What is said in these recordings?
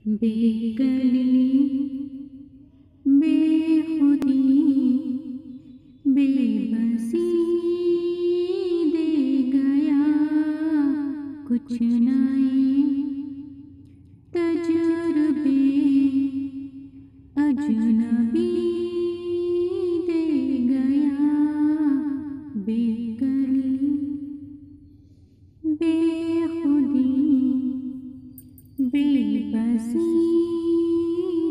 बेकली बेखुदी बेबसी दे गया कुछ नए तजुर्बे अजनबी दे गया। बेकली बेखुदी बेबसी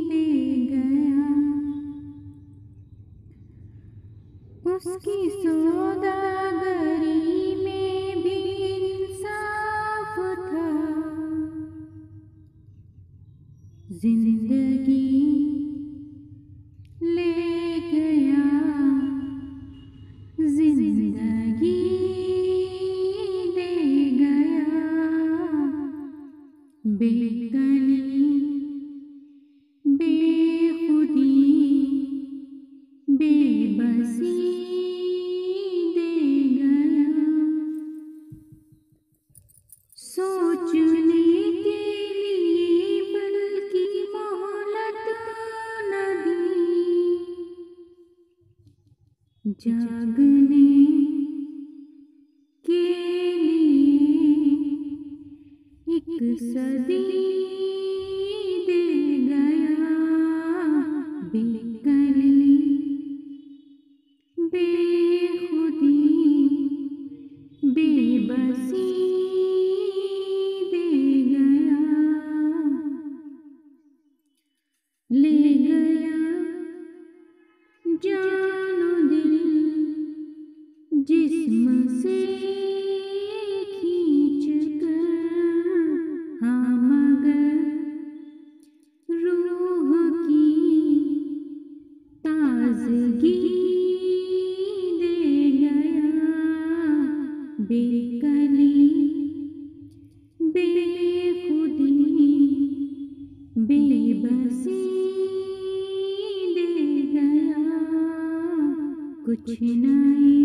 दे गया। उसकी सौदागरी में भी इंसाफ था। जिंदगी ले गया जिंदगी दे गया। बेकली बेखुदी बेबसी दे गया। सोचने के लिए बल्कि मोहलत न दी। जागने के लिए एक सदी दे गया। बेकली बेखुदी बेबसी दे गया। ले गया जानो दिल जिस्म से खींच कर। हाँ मगर रूह की ताजगी दे गया। बेकली बेखुदी बेबसी दे गया कुछ नए